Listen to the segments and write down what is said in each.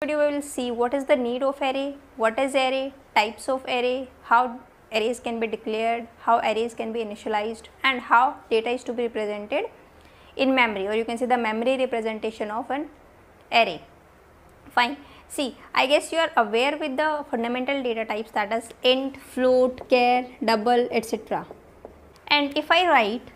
Video we will see what is the need of array, what is array, types of array, how arrays can be declared, how arrays can be initialized, and how data is to be represented in memory, or you can say the memory representation of an array. Fine. See, I guess you are aware with the fundamental data types, that is int, float, char, double, etc. And if I write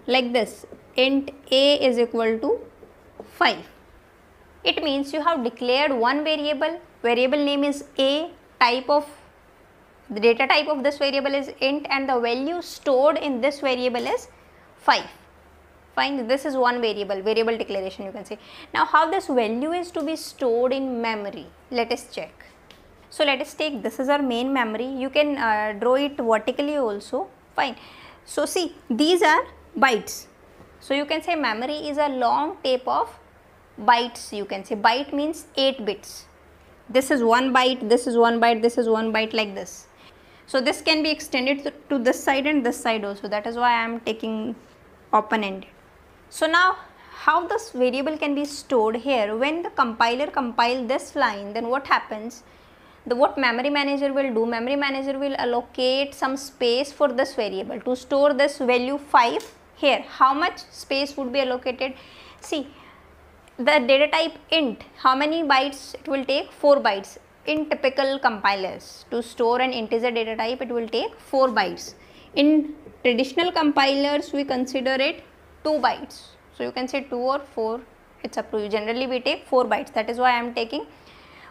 like this, int a is equal to 5. It means you have declared one variable name is a, the data type of this variable is int, and the value stored in this variable is 5. Fine, this is one variable declaration you can say. Now how this value is to be stored in memory, let us check. So let us take, this is our main memory, you can draw it vertically also. Fine. So see, these are bytes. So you can say memory is a long tape of bytes, you can say. Byte means 8 bits. This is 1 byte, this is 1 byte, this is 1 byte, like this. So this can be extended to this side and this side also, that is why I am taking open ended. So now how this variable can be stored here, when the compiler compile this line, then what happens, what memory manager will do, memory manager will allocate some space for this variable to store this value 5 here. How much space would be allocated? See, the data type int, how many bytes it will take? 4 bytes. In typical compilers, to store an integer data type, it will take 4 bytes. In traditional compilers, we consider it 2 bytes. So you can say 2 or 4, it's up to you. Generally we take 4 bytes, that is why I am taking.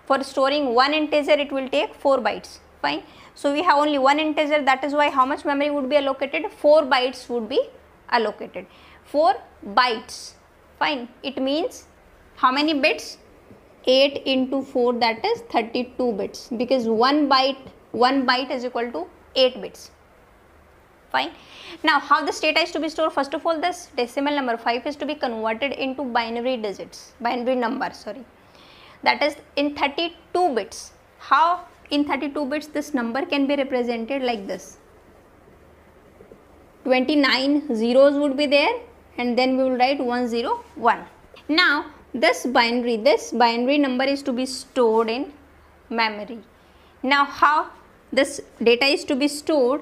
For storing one integer, it will take 4 bytes. Fine. So we have only one integer, that is why how much memory would be allocated? 4 bytes would be allocated. 4 bytes. Fine. It means how many bits? 8 into 4, that is 32 bits, because 1 byte is equal to 8 bits. Fine. Now how this data is to be stored? First of all, this decimal number 5 is to be converted into binary number, that is in 32 bits. How in 32 bits this number can be represented like this? 29 zeros would be there, and then we will write 101. Now this binary number is to be stored in memory. Now how this data is to be stored?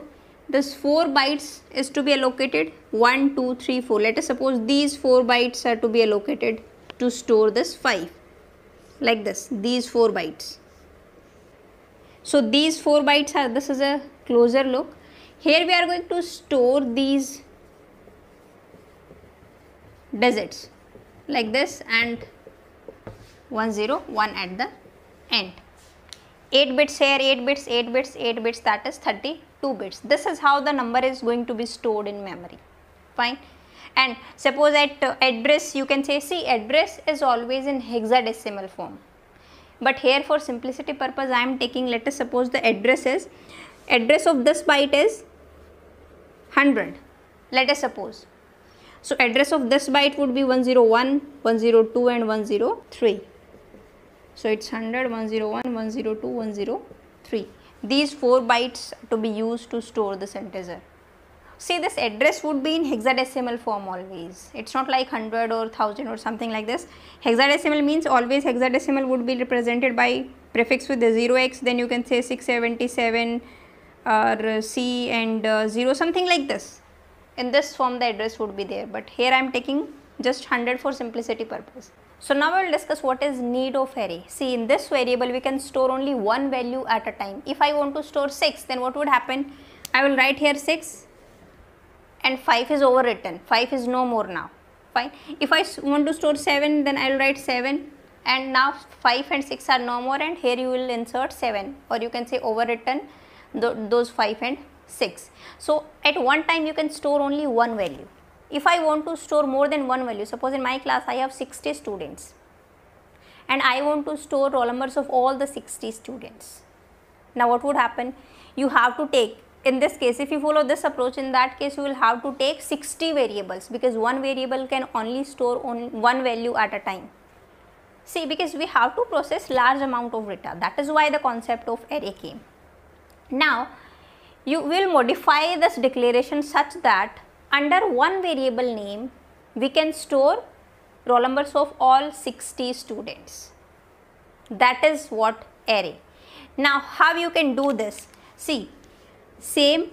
This 4 bytes is to be allocated, 1, 2, 3, 4. Let us suppose these 4 bytes are to be allocated to store this 5, like this, these 4 bytes. So these 4 bytes are, this is a closer look. Here we are going to store these digits like this, and 101 at the end. 8 bits here, 8 bits, 8 bits, 8 bits, that is 32 bits. This is how the number is going to be stored in memory. Fine. And suppose at address, you can say, see, address is always in hexadecimal form. But here for simplicity purpose, I am taking, let us suppose the address of this byte is 100. Let us suppose. So address of this byte would be 101, 102 and 103. So it's 100, 101, 102, 103. These 4 bytes to be used to store this integer. See, this address would be in hexadecimal form always. It's not like 100 or 1000 or something like this. Hexadecimal means always hexadecimal would be represented by prefix with the 0x, then you can say 677 or C and 0, something like this. In this form the address would be there, but here I am taking just 100 for simplicity purpose. So now we will discuss what is need of array. See, in this variable we can store only one value at a time. If I want to store 6, then what would happen? I will write here 6 and 5 is overwritten. 5 is no more now. Fine. If I want to store 7, then I will write 7, and now 5 and 6 are no more, and here you will insert 7, or you can say overwritten those 5 and 6. So at one time you can store only one value. If I want to store more than one value, suppose in my class I have 60 students and I want to store roll numbers of all the 60 students. Now what would happen? You have to take, in this case, if you follow this approach, in that case you will have to take 60 variables, because one variable can only store one value at a time. See, because we have to process large amount of data, that is why the concept of array came. Now you will modify this declaration such that under one variable name we can store roll numbers of all 60 students. That is what array. Now how you can do this? See, same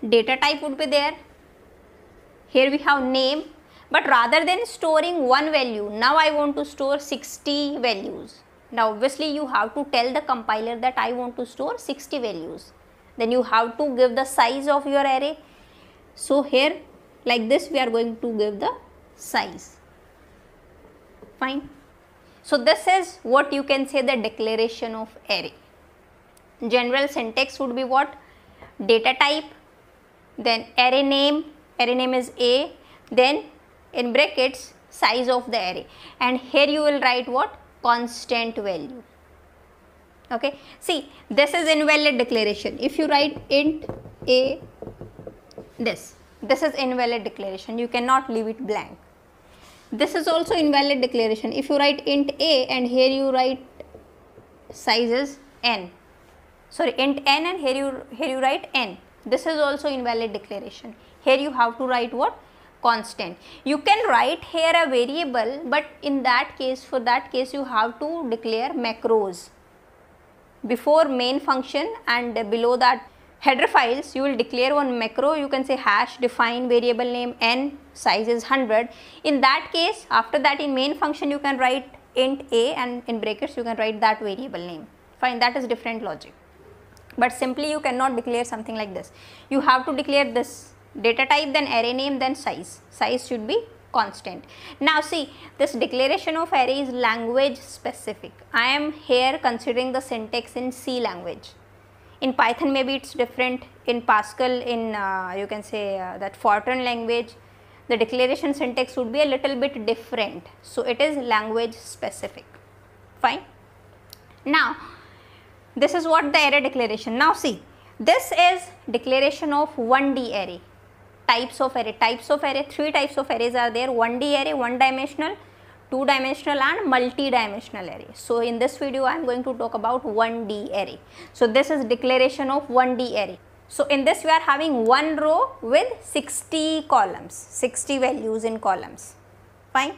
data type would be there. Here we have name, but rather than storing one value, now I want to store 60 values. Now obviously you have to tell the compiler that I want to store 60 values. Then you have to give the size of your array. So here like this we are going to give the size. Fine. So this is what you can say the declaration of array. General syntax would be what? Data type, then array name is A, then in brackets size of the array, and here you will write what? Constant value. Okay, see, this is invalid declaration. If you write int A, this is invalid declaration, you cannot leave it blank. This is also invalid declaration. If you write int A and here you write size is n, sorry, int n, and here you write n, this is also invalid declaration. Here you have to write what? Constant. You can write here a variable, but in that case, for that case you have to declare macros before main function, and below that header files you will declare one macro. You can say hash define variable name n, size is 100. In that case, after that in main function you can write int A, and in brackets you can write that variable name. Fine, that is different logic. But simply you cannot declare something like this. You have to declare this data type, then array name, then size. Size should be constant. Now see, this declaration of array is language specific. I am here considering the syntax in C language. In Python maybe it's different. In Pascal, in you can say that Fortran language, the declaration syntax would be a little bit different. So it is language specific. Fine. Now this is what the array declaration. Now see, this is declaration of 1D array. Types of array. Types of array, 3 types of arrays are there: 1D array, one dimensional, 2 dimensional, and multi-dimensional array. So in this video I am going to talk about 1D array. So this is declaration of 1D array. So in this we are having one row with 60 columns, 60 values in columns. Fine.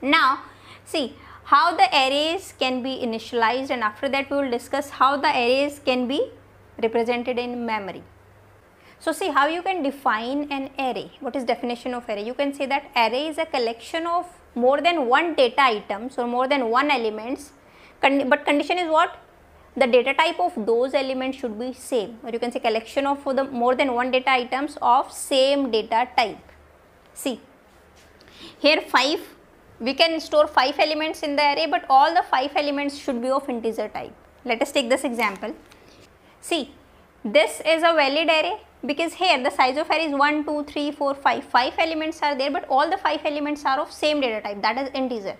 Now see how the arrays can be initialized, and after that we will discuss how the arrays can be represented in memory. So see how you can define an array. What is definition of array? You can say that array is a collection of more than one data items or more than one elements, but condition is what? The data type of those elements should be same, or you can say collection of the more than one data items of same data type. See here 5, we can store 5 elements in the array, but all the 5 elements should be of integer type. Let us take this example. See, this is a valid array because here the size of array is 1, 2, 3, 4, 5. 5 elements are there, but all the 5 elements are of same data type, that is integer.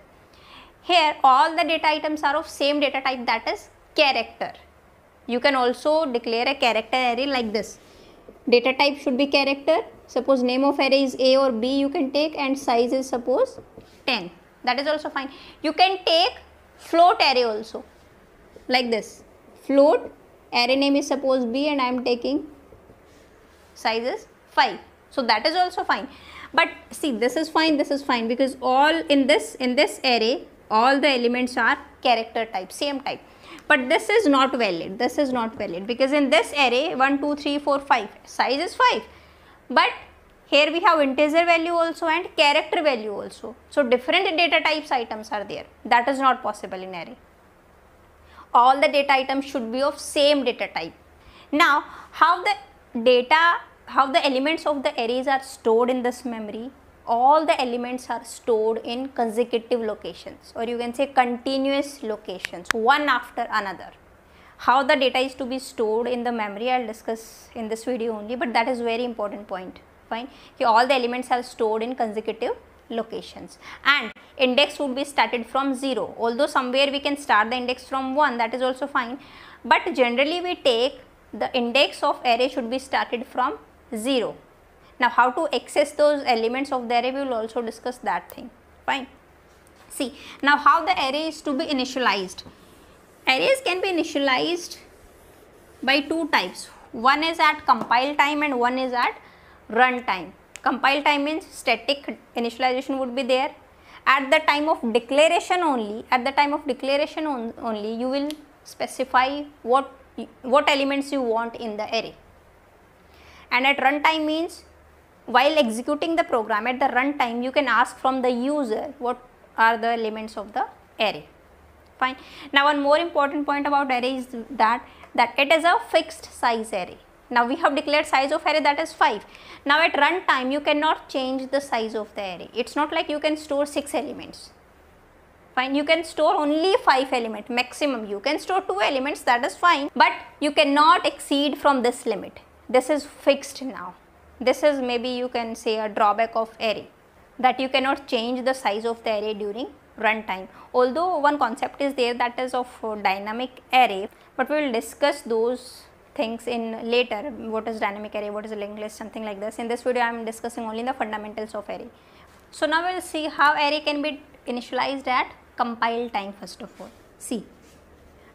Here all the data items are of same data type, that is character. You can also declare a character array like this. Data type should be character. Suppose name of array is A or B, you can take, and size is suppose 10. That is also fine. You can take float array also like this. Float array name is suppose B, and I am taking size is 5. So that is also fine. But see, this is fine, this is fine, because all in this array all the elements are character type, same type. But this is not valid. This is not valid because in this array 1, 2, 3, 4, 5 size is 5. But here we have integer value also and character value also. So different data types items are there. That is not possible in array. All the data items should be of same data type. Now how the elements of the arrays are stored in this memory? All the elements are stored in consecutive locations, or you can say continuous locations, one after another. How the data is to be stored in the memory I will discuss in this video only, but that is very important point. Fine. Here all the elements are stored in consecutive locations, and index would be started from 0, although somewhere we can start the index from 1, that is also fine, but generally we take the index of array should be started from 0. Now how to access those elements of the array, we will also discuss that thing. Fine. See, now how the array is to be initialized. Arrays can be initialized by 2 types. One is at compile time and one is at run time. Compile time means static initialization would be there, At the time of declaration only, you will specify what elements you want in the array. And at runtime means while executing the program, at the runtime you can ask from the user what are the elements of the array. Fine. Now one more important point about array is that it is a fixed size array. Now we have declared size of array, that is 5. Now at runtime you cannot change the size of the array. It's not like you can store 6 elements. Fine, you can store only 5 elements maximum. You can store 2 elements, that is fine, but you cannot exceed from this limit. This is fixed now. This is maybe you can say a drawback of array, that you cannot change the size of the array during runtime. Although one concept is there, that is of dynamic array, but we will discuss those things in later. What is dynamic array, what is a linked list, something like this. In this video I am discussing only the fundamentals of array. So now we will see how array can be initialized at compile time. First of all, see,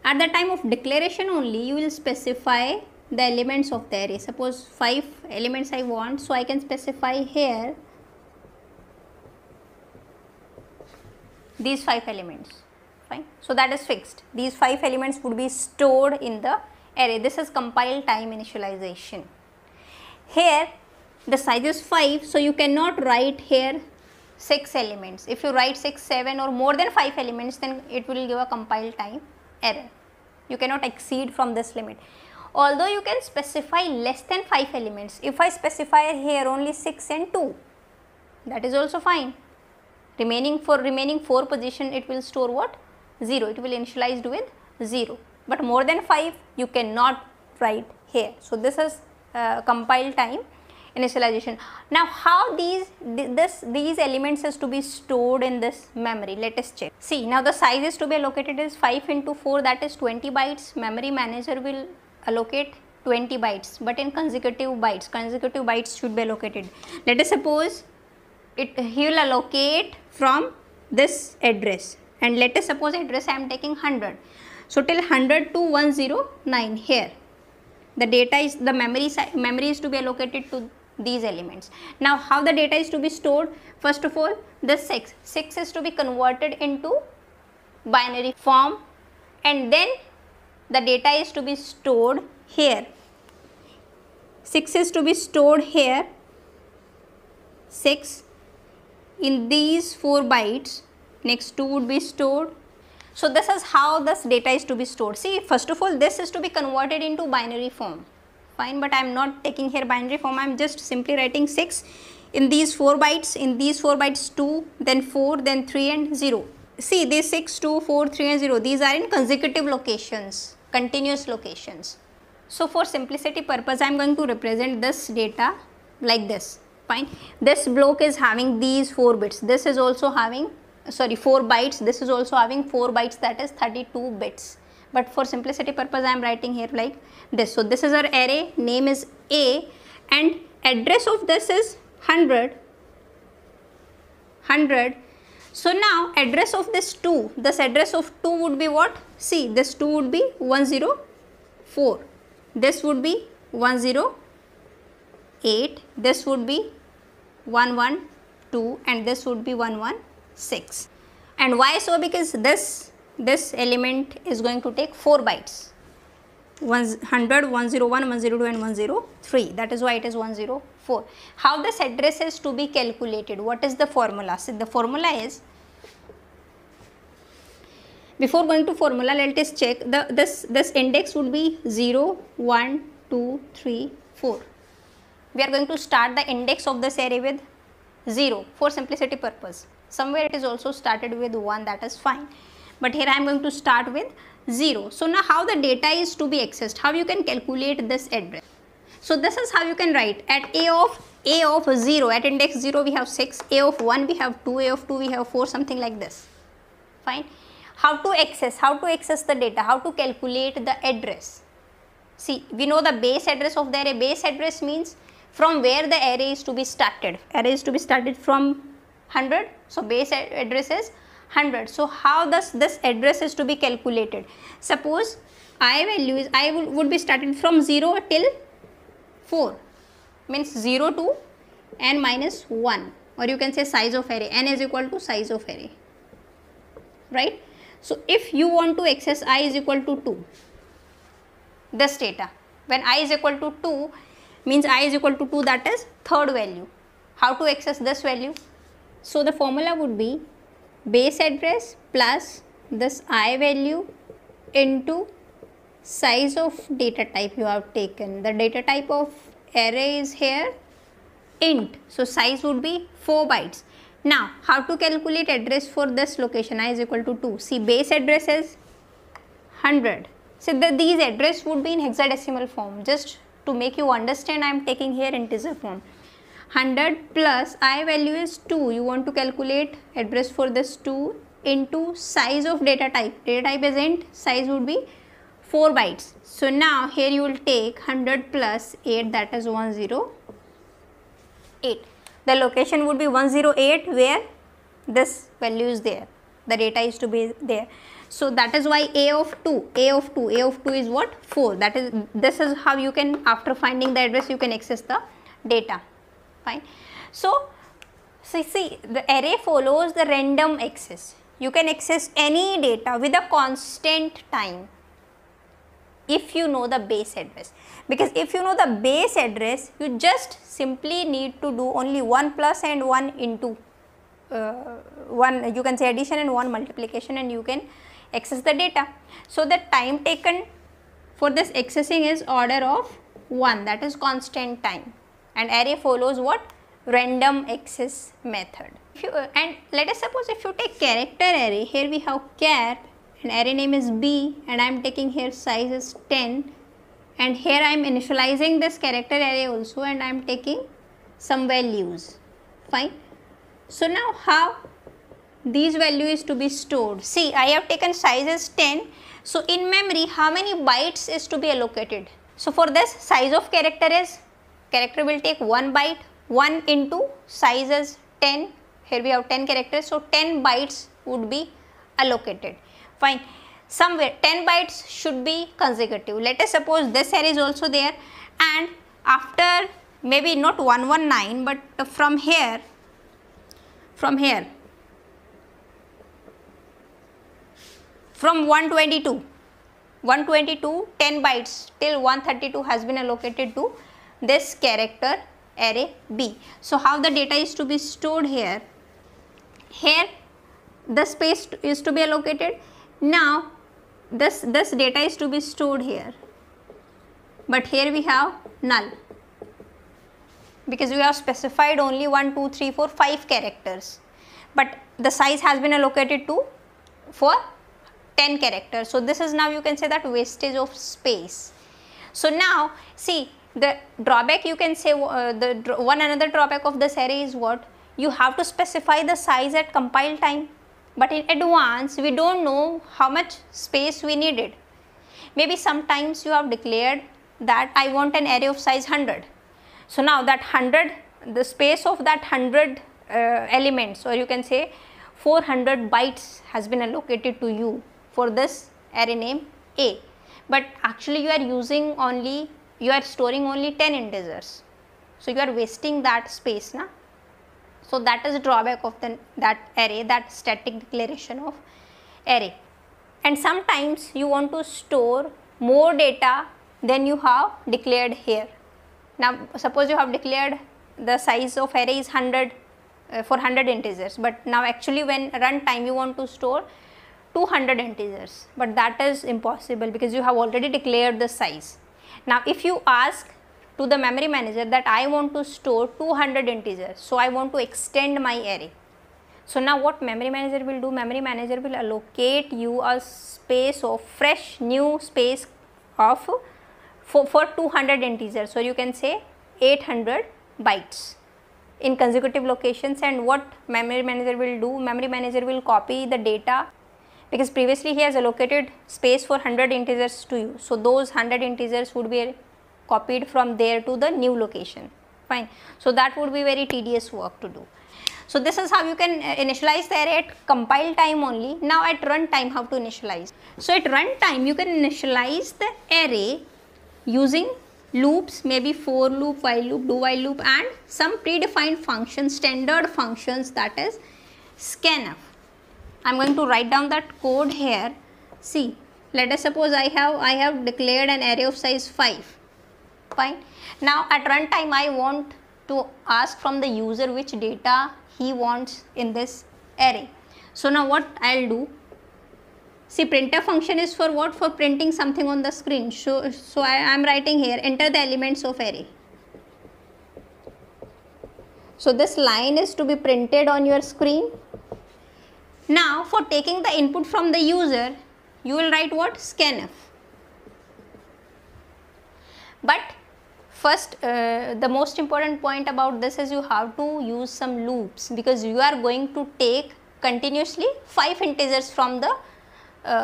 at the time of declaration only you will specify the elements of the array. Suppose 5 elements I want, so I can specify here these 5 elements. Fine, so that is fixed. These 5 elements would be stored in the array. This is compile time initialization. Here the size is 5, so you cannot write here 6 elements. If you write 6, 7 or more than 5 elements, then it will give a compile time error. You cannot exceed from this limit. Although you can specify less than 5 elements. If I specify here only 6 and 2, that is also fine. Remaining 4 position, it will store what? 0. It will initialized with 0. But more than 5 you cannot write here. So this is compile time initialization. Now how these elements is to be stored in this memory? Let us check. See, now the size is to be allocated is 5 into 4, that is 20 bytes. Memory manager will allocate 20 bytes, but in consecutive bytes should be allocated. Let us suppose he will allocate from this address, and let us suppose address I am taking 100. So till 100 to 109 here the data is, the memory is to be allocated to these elements. Now how the data is to be stored? First of all, the 6 is to be converted into binary form, and then the data is to be stored here. 6 is to be stored here, 6 in these 4 bytes, next 2 would be stored. So this is how this data is to be stored. See, first of all this is to be converted into binary form. Fine, but I am not taking here binary form, I am just simply writing 6 in these 4 bytes, 2, then 4, then 3 and 0. See, these 6, 2, 4, 3 and 0, these are in consecutive locations, continuous locations. So for simplicity purpose I am going to represent this data like this. Fine, this block is having these 4 bits, this is also having 4 bytes, this is also having 4 bytes, that is 32 bits. But for simplicity purpose I am writing here like this. So this is our array, name is A, and address of this is 100. So now address of this address of 2 would be what? See, this 2 would be 104, this would be 108, this would be 112, and this would be 116. And why so? Because this element is going to take 4 bytes, 100, 101, 102 and 103, that is why it is 104. How this address is to be calculated? What is the formula? See, the formula is, before going to formula, let us check this index would be 0, 1, 2, 3, 4. We are going to start the index of this array with 0 for simplicity purpose. Somewhere it is also started with 1, that is fine, but here I am going to start with 0. So now how the data is to be accessed, how you can calculate this address? So this is how you can write. At A of 0, at index 0 we have 6, A of 1 we have 2, A of 2 we have 4, something like this. Fine. How to access the data, how to calculate the address? See, we know the base address of the array. Base address means from where the array is to be started. Array is to be started from 100, so base address is 100. So how this address is to be calculated? Suppose I would be started from 0 till 4, means 0 to n minus 1. or you can say size of array. N is equal to size of array, right? So if you want to access I is equal to 2, this data, when I is equal to 2 means I is equal to 2, that is third value. How to access this value? So the formula would be base address plus this I value into size of data type you have taken. The data type of array is here int, so size would be 4 bytes. Now how to calculate address for this location? I is equal to 2. See, base address is 100. So these address would be in hexadecimal form. Just to make you understand, I am taking here integer form. 100 plus I value is 2. You want to calculate address for this 2 into size of data type. Data type is int, size would be 4 bytes. So now here you will take 100 plus 8, that is 108. The location would be 108 where this value is there. The data is to be there. So that is why A of 2 is what? 4. That is, this is how you can, after finding the address, you can access the data. Fine. So see, the array follows the random access. You can access any data with a constant time if you know the base address, because if you know the base address, you just simply need to do only 1 plus and 1 into 1, you can say addition and 1 multiplication, and you can access the data. So the time taken for this accessing is order of 1, that is constant time, and array follows what? Random access method. And let us suppose if you take character array, here we have char and array name is B, and I am taking here size is 10, and here I am initializing this character array also, and I am taking some values. Fine. So now how these values is to be stored? See, I have taken size is 10. So in memory, how many bytes is to be allocated? So for this, size of character is, character will take 1 byte, 1 into size is 10. Here we have 10 characters, so 10 bytes would be allocated. Fine. Somewhere 10 bytes should be consecutive. Let us suppose this array is also there, and after maybe not 119, but from here, from 122, 10 bytes till 132 has been allocated to this character array B. So how the data is to be stored here? Here the space is to be allocated. Now this data is to be stored here, but here we have null, because we have specified only 1, 2, 3, 4, 5 characters, but the size has been allocated to for 10 characters. So this is, now you can say that wastage of space. So now see, the drawback, you can say another drawback of this array is what? You have to specify the size at compile time, but in advance we don't know how much space we needed. Maybe sometimes you have declared that I want an array of size 100. So now that 100, the space of that 100 elements, or you can say 400 bytes has been allocated to you for this array name A, but actually you are using only, you are storing only 10 integers, so you are wasting that space, na? So that is a drawback of that array, that static declaration of array. And sometimes you want to store more data than you have declared here. Now suppose you have declared the size of array is 100 for 100 integers, but now actually when run time you want to store 200 integers, but that is impossible because you have already declared the size. Now if you ask to the memory manager that I want to store 200 integers, so I want to extend my array. So now what memory manager will do? Memory manager will allocate you a space of fresh new space of for 200 integers, so you can say 800 bytes in consecutive locations. And what memory manager will do? Memory manager will copy the data, because previously he has allocated space for 100 integers to you, so those 100 integers would be copied from there to the new location. Fine. So that would be very tedious work to do. So this is how you can initialize the array at compile time only. Now at run time, how to initialize? So at run time you can initialize the array using loops, maybe for loop, while loop, do while loop, and some predefined functions, standard functions, that is scanf. I am going to write down that code here. See, let us suppose I have declared an array of size 5. Fine. Now at runtime I want to ask from the user which data he wants in this array. So now what I'll do, see, printf function is for what? For printing something on the screen. So I am writing here, enter the elements of array. So this line is to be printed on your screen. Now for taking the input from the user, you will write what? Scanf. But first, the most important point about this is you have to use some loops, because you are going to take continuously 5 integers from the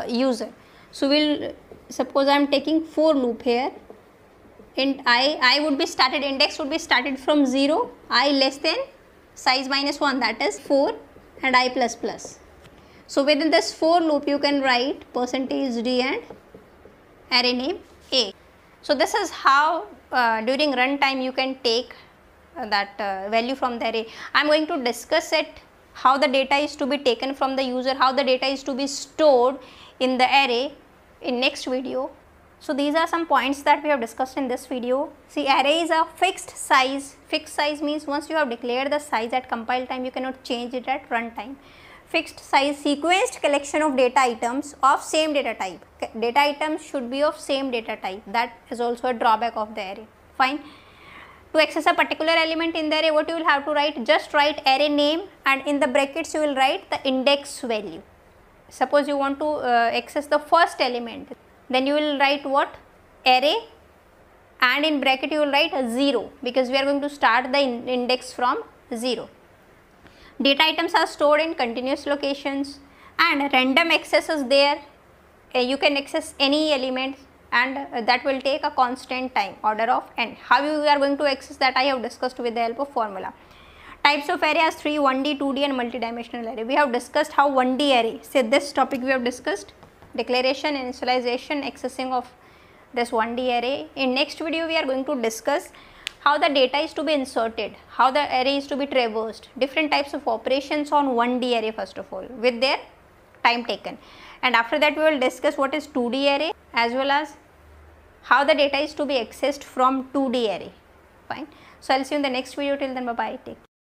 user. So we'll suppose I am taking for loop here, and I would be started, index would be started from 0, I less than size minus 1, that is 4, and I plus plus. So within this for loop you can write %d and array name a. So this is how during runtime you can take that value from the array. I am going to discuss it, how the data is to be taken from the user, how the data is to be stored in the array in next video. So these are some points that we have discussed in this video. See, array is a fixed size. Fixed size means once you have declared the size at compile time, you cannot change it at runtime. Fixed size sequenced collection of data items of same data type. Data items should be of same data type. That is also a drawback of the array. Fine. To access a particular element in the array, what you will have to write? Just write array name, and in the brackets you will write the index value. Suppose you want to access the first element, then you will write what? Array, and in bracket you will write 0, because we are going to start the index from 0. Data items are stored in continuous locations, and random access is there. You can access any element, and that will take a constant time, order of n. How you are going to access that I have discussed with the help of formula. Types of array has 3: 1D, 2D and multidimensional array. We have discussed how 1D array, say this topic we have discussed, declaration, initialization, accessing of this 1D array. In next video we are going to discuss how the data is to be inserted, how the array is to be traversed, different types of operations on 1D array first of all with their time taken, and after that we will discuss what is 2D array as well as how the data is to be accessed from 2D array. Fine. So I'll see you in the next video. Till then, bye bye. Take care.